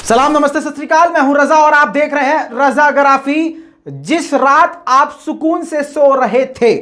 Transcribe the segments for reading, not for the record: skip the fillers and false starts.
सलाम नमस्ते सत श्री अकाल, मैं हूं रजा और आप देख रहे हैं रजाग्राफी। जिस रात आप सुकून से सो रहे थे,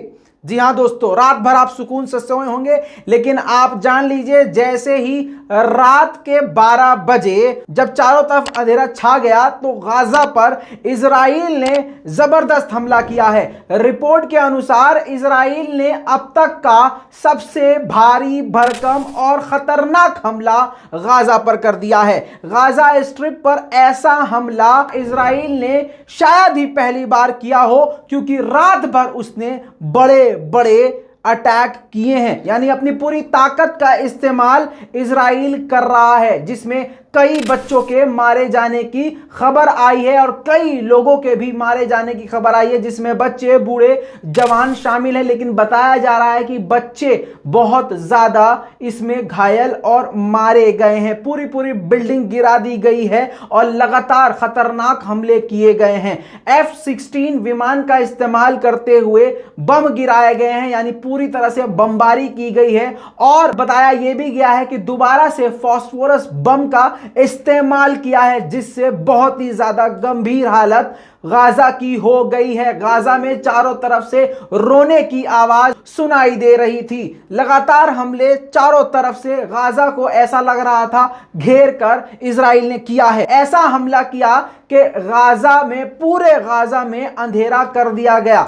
जी हां दोस्तों, रात भर आप सुकून से सोए होंगे, लेकिन आप जान लीजिए जैसे ही रात के 12 बजे जब चारों तरफ अंधेरा छा गया तो गाजा पर इजराइल ने जबरदस्त हमला किया है। रिपोर्ट के अनुसार इजराइल ने अब तक का सबसे भारी भरकम और खतरनाक हमला गाजा पर कर दिया है। गाजा स्ट्रिप पर ऐसा हमला इजराइल ने शायद ही पहली बार किया हो, क्योंकि रात भर उसने बड़े अटैक किए हैं, यानी अपनी पूरी ताकत का इस्तेमाल इजराइल कर रहा है, जिसमें कई बच्चों के मारे जाने की खबर आई है और कई लोगों के भी मारे जाने की खबर आई है, जिसमें बच्चे, बूढ़े, जवान शामिल हैं। लेकिन बताया जा रहा है कि बच्चे बहुत ज्यादा इसमें घायल और मारे गए हैं। पूरी बिल्डिंग गिरा दी गई है और लगातार खतरनाक हमले किए गए हैं। F-16 विमान का इस्तेमाल करते हुए बम गिराए गए हैं, यानी पूरी तरह से बमबारी की गई है। और बताया यह भी गया है कि दोबारा से फास्फोरस बम का इस्तेमाल किया है, जिससे बहुत ही ज्यादा गंभीर हालत गाजा की हो गई है। गाजा में चारों तरफ से रोने की आवाज सुनाई दे रही थी। लगातार हमले चारों तरफ से गाजा को ऐसा लग रहा था घेर कर इजराइल ने किया है। ऐसा हमला किया कि गाजा में, पूरे गाजा में अंधेरा कर दिया गया।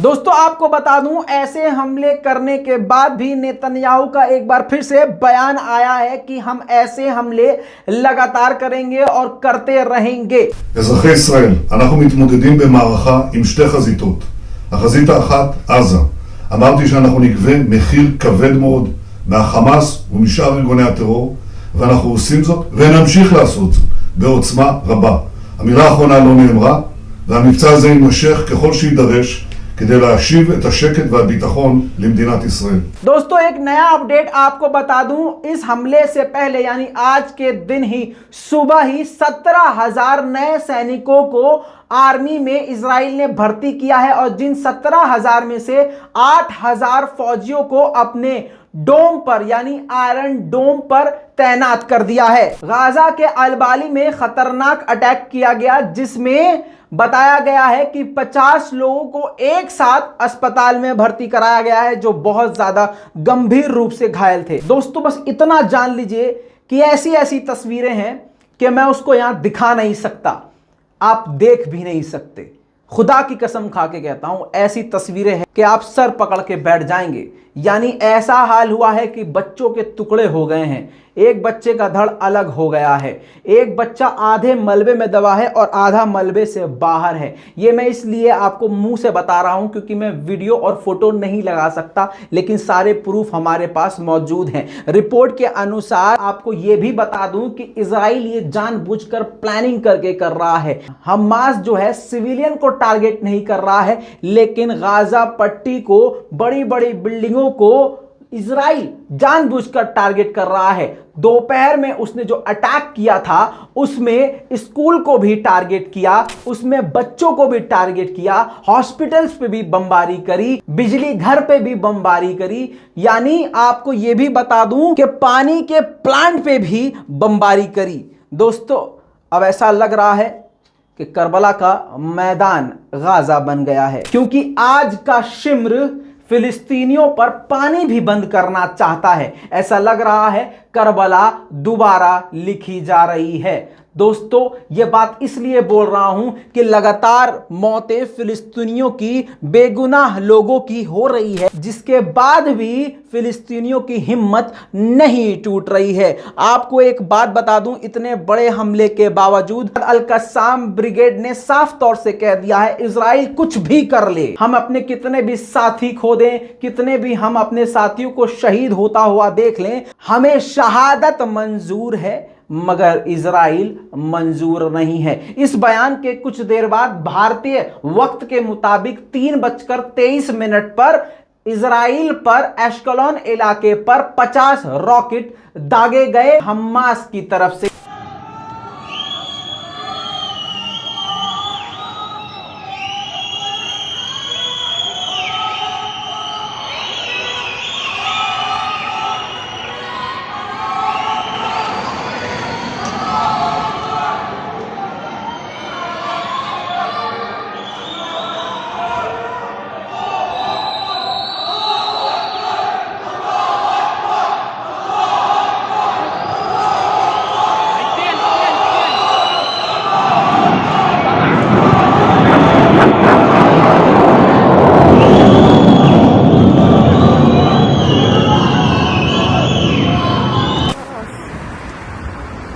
दोस्तों आपको बता दूं, ऐसे हमले करने के बाद भी नेतन्याहू का एक बार फिर से बयान आया है कि हम ऐसे हमले लगातार करेंगे और करते रहेंगे। אזרחי ישראל, אנחנו מתמודדים במערכה עם שתי חזיתות. החזית האחת, עזה. אמרתי שאנחנו נגבה מחיר כבד מאוד מהחמאס ומשאר ארגוני הטרור, ואנחנו עושים זאת ונמשיך לעשות זאת בעוצמה רבה. המילה האחרונה לא נאמרה, והמבצע הזה יימשך ככל שידרש כדי להשיב את השקט והביטחון למדינת ישראל। दोस्तों एक नया अपडेट आपको बता दूं, इस हमले से पहले यानी आज के दिन ही सुबह ही 17,000 नए सैनिकों को आर्मी में इजराइल ने भर्ती किया है और जिन 17,000 में से 8,000 फौजियों को अपने डोम पर यानी आयरन डोम पर तैनात कर दिया है। गाजा के अलबाली में खतरनाक अटैक किया गया, जिसमें बताया गया है कि 50 लोगों को एक साथ अस्पताल में भर्ती कराया गया है, जो बहुत ज्यादा गंभीर रूप से घायल थे। दोस्तों बस इतना जान लीजिए कि ऐसी ऐसी तस्वीरें हैं कि मैं उसको यहां दिखा नहीं सकता, आप देख भी नहीं सकते। खुदा की कसम खा के कहता हूं, ऐसी तस्वीरें हैं कि आप सर पकड़ के बैठ जाएंगे। यानी ऐसा हाल हुआ है कि बच्चों के टुकड़े हो गए हैं। एक बच्चे का धड़ अलग हो गया है, एक बच्चा आधे मलबे में दबा है और आधा मलबे से बाहर है। ये मैं इसलिए आपको मुंह से बता रहा हूं क्योंकि मैं वीडियो और फोटो नहीं लगा सकता, लेकिन सारे प्रूफ हमारे पास मौजूद हैं। रिपोर्ट के अनुसार आपको यह भी बता दूं कि इजराइल ये जानबूझकर प्लानिंग करके कर रहा है। हमास जो है सिविलियन को टारगेट नहीं कर रहा है, लेकिन गाजा पट्टी को, बड़ी बड़ी बिल्डिंगों को इजराइल जानबूझकर टारगेट कर रहा है। दोपहर में उसने जो अटैक किया था उसमें स्कूल को भी टारगेट किया, उसमें बच्चों को भी टारगेट किया, हॉस्पिटल्स पे भी बमबारी करी, बिजली घर पे भी बमबारी करी। यानी आपको यह भी बता दूं कि पानी के प्लांट पे भी बमबारी करी। दोस्तों, अब ऐसा लग रहा है कि करबला का मैदान गाजा बन गया है, क्योंकि आज का शिम्र फिलिस्तीनियों पर पानी भी बंद करना चाहता है। ऐसा लग रहा है करबला दोबारा लिखी जा रही है। दोस्तों, यह बात इसलिए बोल रहा हूं कि लगातार मौतें फिलिस्तीनियों की, बेगुनाह लोगों की हो रही है, जिसके बाद भी फिलिस्तीनियों की हिम्मत नहीं टूट रही है। आपको एक बात बता दूं, इतने बड़े हमले के बावजूद अल-कस्साम ब्रिगेड ने साफ तौर से कह दिया है, इजराइल कुछ भी कर ले, हम अपने कितने भी साथी खो दें, कितने भी हम अपने साथियों को शहीद होता हुआ देख लें, हमें शहादत मंजूर है, मगर इजराइल मंजूर नहीं है। इस बयान के कुछ देर बाद भारतीय वक्त के मुताबिक 3:23 पर इजराइल पर एश्कलोन इलाके पर 50 रॉकेट दागे गए हमास की तरफ से।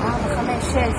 4 5 6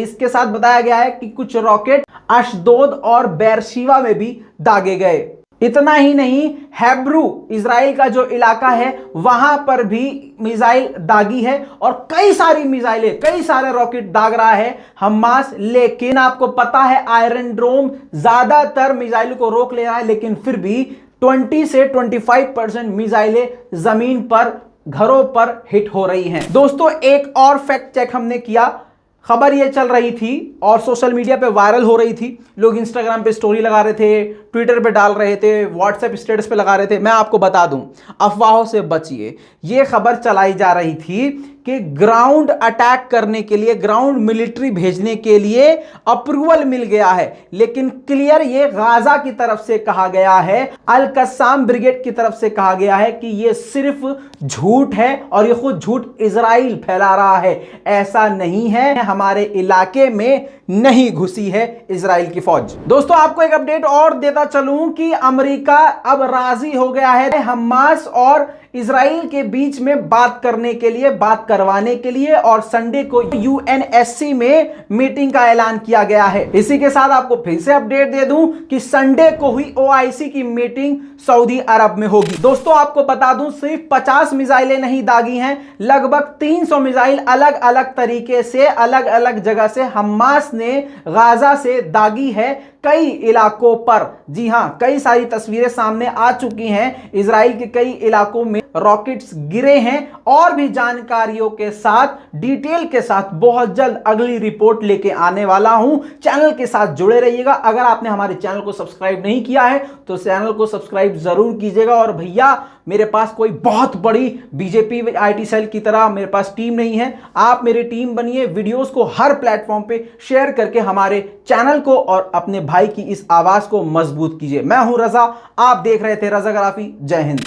इसके साथ बताया गया है कि कुछ रॉकेट अशदोद और बेरशिवा में भी दागे गए। इतना ही नहीं, हेब्रू इजराइल का जो इलाका है वहां पर भी मिसाइल दागी है और कई सारी मिसाइलें, कई सारे रॉकेट दाग रहा है हमास। लेकिन आपको पता है आयरन डोम ज्यादातर मिसाइलों को रोक ले रहा है, लेकिन फिर भी 20 से 25% मिसाइलें जमीन पर, घरों पर हिट हो रही हैं। दोस्तों, एक और फैक्ट चेक हमने किया। खबर ये चल रही थी और सोशल मीडिया पे वायरल हो रही थी, लोग इंस्टाग्राम पे स्टोरी लगा रहे थे, ट्विटर पे डाल रहे थे, व्हाट्सएप स्टेटस पे लगा रहे थे। मैं आपको बता दूं, अफवाहों से बचिए। ये खबर चलाई जा रही थी कि ग्राउंड अटैक करने के लिए, ग्राउंड मिलिट्री भेजने के लिए अप्रूवल मिल गया है, लेकिन क्लियर ये गाजा की तरफ से कहा गया है, अल-कस्साम ब्रिगेड की तरफ से कहा गया है कि ये सिर्फ झूठ है और ये खुद झूठ इजराइल फैला रहा है। ऐसा नहीं है, हमारे इलाके में नहीं घुसी है इजराइल की फौज। दोस्तों, आपको एक अपडेट और देता चलूं कि अमेरिका अब राजी हो गया है हमास और इजराइल के बीच में बात करने के लिए, बात करवाने के लिए, और संडे को यूएनएससी में मीटिंग का ऐलान किया गया है। इसी के साथ आपको फिर से अपडेट दे दूं कि संडे को हुई ओआईसी की मीटिंग सऊदी अरब में होगी। दोस्तों, आपको बता दूं, सिर्फ 50 मिसाइलें नहीं दागी हैं, लगभग 300 मिसाइल अलग अलग तरीके से, अलग अलग जगह से हमास ने गाजा से दागी है कई इलाकों पर। जी हां, कई सारी तस्वीरें सामने आ चुकी हैं, इजराइल के कई इलाकों में रॉकेट्स गिरे हैं। और भी जानकारियों के साथ, डिटेल के साथ बहुत जल्द अगली रिपोर्ट लेके आने वाला हूं। चैनल के साथ जुड़े रहिएगा। अगर आपने हमारे चैनल को सब्सक्राइब नहीं किया है तो चैनल को सब्सक्राइब जरूर कीजिएगा। और भैया, मेरे पास कोई बहुत बड़ी बीजेपी आईटी सेल की तरह मेरे पास टीम नहीं है। आप मेरी टीम बनिए, वीडियोस को हर प्लेटफॉर्म पे शेयर करके हमारे चैनल को और अपने भाई की इस आवाज को मजबूत कीजिए। मैं हूं रजा, आप देख रहे थे रजाग्राफी। जय हिंद।